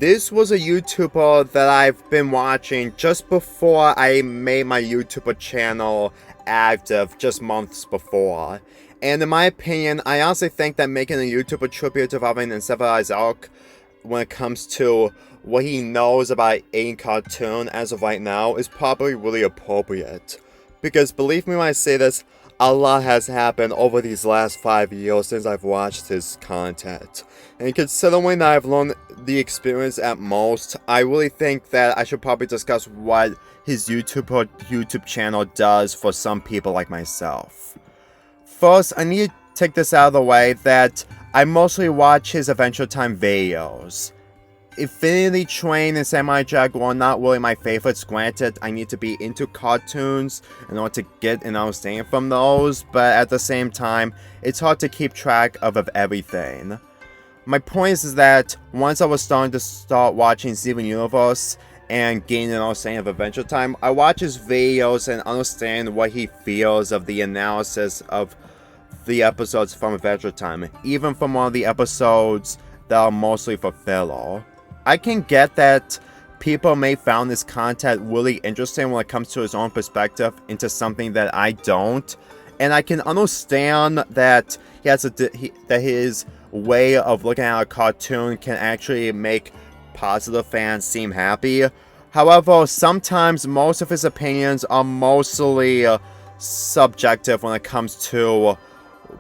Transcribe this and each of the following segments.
This was a YouTuber that I've been watching just before I made my YouTuber channel active, just months before. And in my opinion, I honestly think that making a YouTuber tribute to Alvin and Uncivilized arc when it comes to what he knows about a cartoon as of right now is probably really appropriate. Because believe me when I say this, a lot has happened over these last 5 years since I've watched his content. And considering that I've learned the experience at most, I really think that I should probably discuss what his YouTube channel does for some people like myself. First, I need to take this out of the way that I mostly watch his Adventure Time videos. Infinity Train and Samurai Jaguar are not really my favorites. Granted, I need to be into cartoons in order to get an understanding from those, but at the same time, it's hard to keep track of everything. My point is that once I was starting to watching Steven Universe and gain an understanding of Adventure Time, I watch his videos and understand what he feels of the analysis of the episodes from Adventure Time, even from one of the episodes that are mostly for filler. I can get that people may find this content really interesting when it comes to his own perspective into something that I don't, and I can understand that that his way of looking at a cartoon can actually make positive fans seem happy. However, sometimes most of his opinions are mostly subjective when it comes to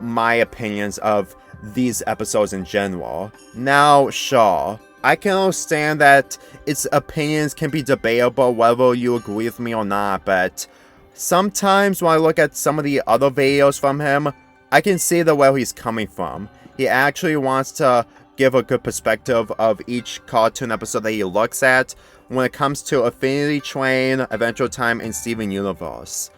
my opinions of these episodes in general. Now, sure, I can understand that its opinions can be debatable whether you agree with me or not, but sometimes when I look at some of the other videos from him, I can see the way he's coming from. He actually wants to give a good perspective of each cartoon episode that he looks at when it comes to Infinity Train, Adventure Time, and Steven Universe.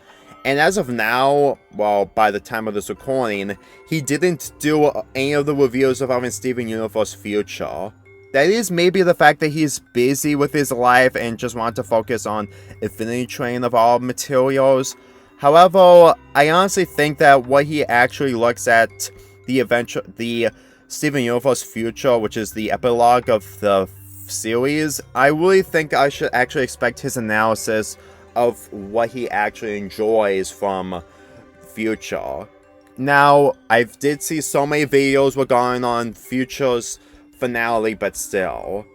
And as of now, well, by the time of this recording, he didn't do any of the reviews of Alvin Steven Universe Future. That is maybe the fact that he's busy with his life and just wanted to focus on Infinity Train of all materials. However, I honestly think that what he actually looks at the Steven Universe Future, which is the epilogue of the series, I really think I should actually expect his analysis of what he actually enjoys from Future. Now, I did see so many videos regarding on Future's finale, but still.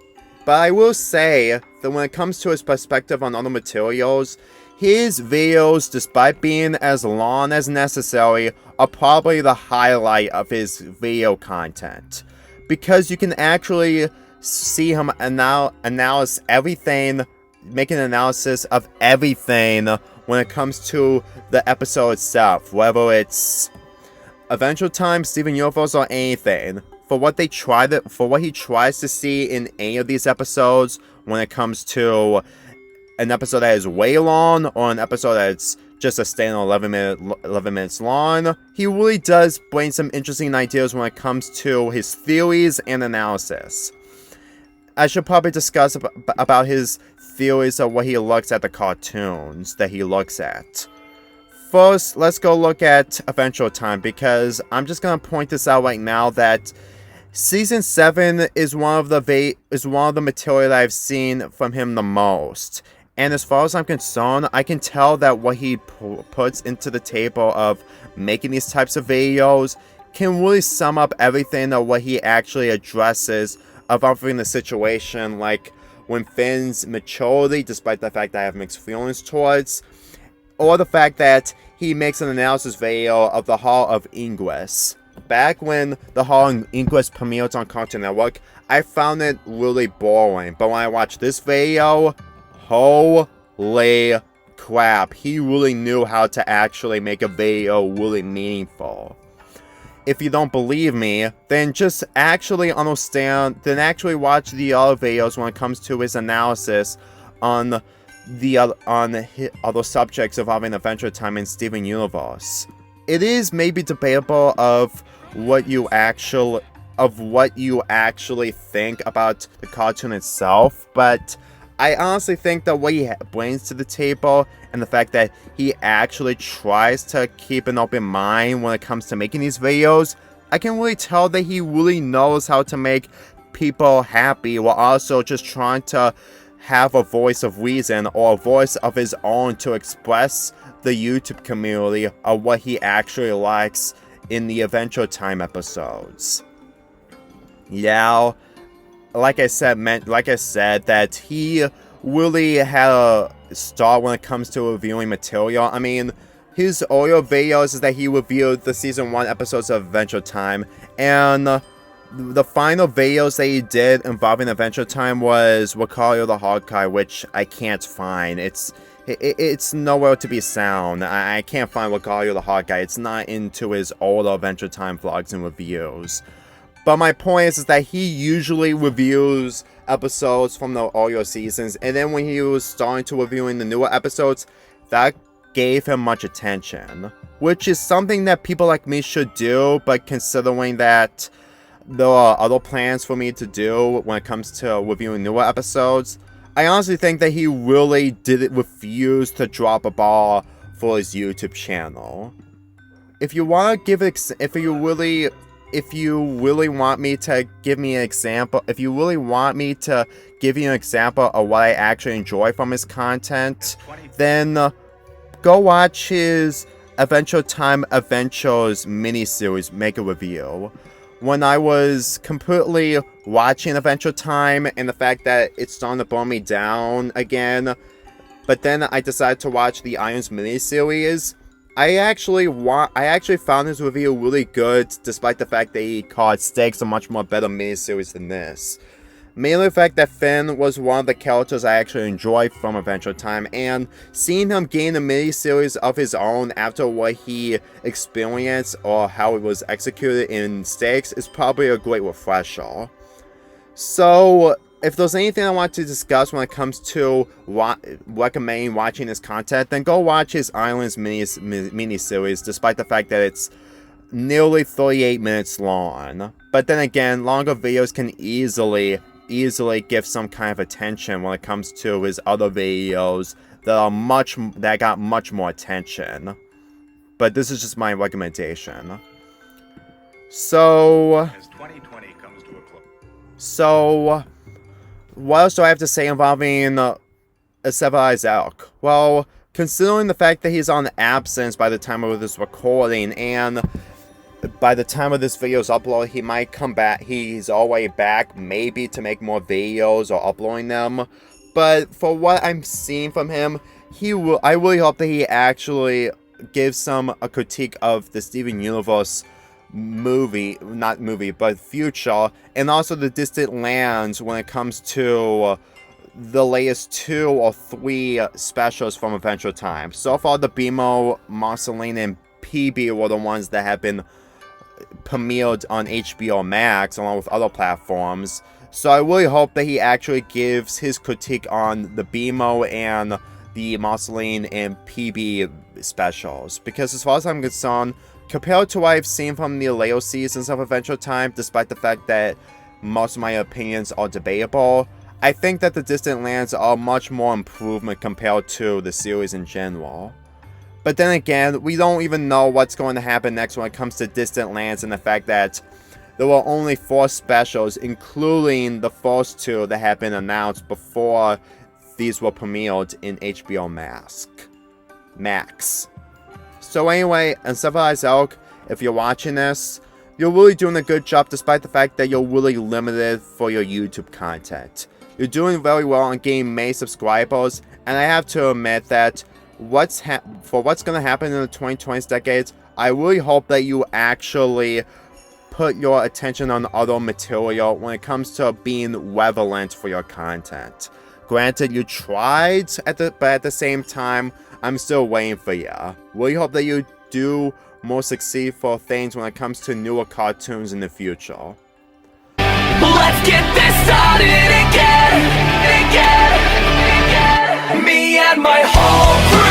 But I will say that when it comes to his perspective on other materials, his videos, despite being as long as necessary, are probably the highlight of his video content. Because you can actually see him analyze everything, make an analysis of everything when it comes to the episode itself, whether it's Adventure Time, Steven Universe, or anything. For what he tries to see in any of these episodes, when it comes to an episode that is way long or an episode that's just a standard 11 minutes long, he really does bring some interesting ideas when it comes to his theories and analysis. I should probably discuss about his theories of what he looks at the cartoons that he looks at. First, let's go look at Adventure Time, because I'm just gonna point this out right now that Season 7 is one of the material that I've seen from him the most. And as far as I'm concerned, I can tell that what he puts into the table of making these types of videos can really sum up everything of what he actually addresses about the situation, like when Finn's maturity, despite the fact that I have mixed feelings towards, or the fact that he makes an analysis video of the Hall of Ingress. Back when the Hall of Ingress premiered on Cartoon Network, I found it really boring, but when I watched this video, holy crap, he really knew how to actually make a video really meaningful. If you don't believe me, then just actually understand, then actually watch the other videos when it comes to his analysis on the other subjects involving Adventure Time and Steven Universe. It is maybe debatable of what you actually think about the cartoon itself, but I honestly think that what he brings to the table and the fact that he actually tries to keep an open mind when it comes to making these videos, I can really tell that he really knows how to make people happy while also just trying to have a voice of reason or a voice of his own to express the YouTube community of what he actually likes in the Adventure Time episodes. Yeah, like I said, that he really had a start when it comes to reviewing material. I mean, his earlier videos is that he reviewed the Season 1 episodes of Adventure Time, and the final videos that he did involving Adventure Time was Wakario the Hawkeye, which I can't find. It's nowhere to be found. I can't find Wakario the Hawkeye. It's not into his older Adventure Time vlogs and reviews. But my point is that he usually reviews episodes from the earlier seasons, and then when he was starting to reviewing the newer episodes, that gave him much attention, which is something that people like me should do, but considering that there are other plans for me to do when it comes to reviewing newer episodes, I honestly think that he really didn't refuse to drop a ball for his YouTube channel. If you want to give it, if you really want me to give you an example of what I actually enjoy from his content, then go watch his Adventure Time Adventures miniseries Make a Review. When I was completely watching Adventure Time and the fact that it's starting to burn me down again, but then I decided to watch the Irons miniseries, I actually found his review really good, despite the fact that he called Stakes a much more better miniseries than this. Mainly the fact that Finn was one of the characters I actually enjoyed from Adventure Time, and seeing him gain a miniseries of his own after what he experienced or how it was executed in Stakes is probably a great refresher. So, if there's anything I want to discuss when it comes to recommending watching his content, then go watch his Islands miniseries, despite the fact that it's nearly 38 minutes long. But then again, longer videos can easily give some kind of attention when it comes to his other videos that got much more attention. But this is just my recommendation. So, As 2020 comes to a close. What else do I have to say involving Uncivilized Elk? Well, considering the fact that he's on absence by the time of this recording, and by the time of this video's upload, he might come back. He's already back, maybe to make more videos or uploading them. But for what I'm seeing from him, I really hope that he actually gives a critique of the Steven Universe future, and also the Distant Lands when it comes to the latest 2 or 3 specials from Adventure Time. So far, the BMO, Marceline, and PB were the ones that have been premiered on HBO Max along with other platforms. So I really hope that he actually gives his critique on the BMO and the Marceline and PB specials, because as far as I'm concerned, compared to what I've seen from the later seasons of Adventure Time, despite the fact that most of my opinions are debatable, I think that the Distant Lands are much more improvement compared to the series in general. But then again, we don't even know what's going to happen next when it comes to Distant Lands, and the fact that there were only 4 specials, including the first 2 that had been announced before these were premiered in HBO Max. So anyway, Uncivilized Elk, if you're watching this, you're really doing a good job despite the fact that you're really limited for your YouTube content. You're doing very well on gaining many subscribers, and I have to admit that for what's going to happen in the 2020s decades, I really hope that you actually put your attention on other material when it comes to being relevant for your content. Granted, you tried, but at the same time, I'm still waiting for you. Really hope that you do more successful things when it comes to newer cartoons in the future. Let's get this started again. Me and my whole crew.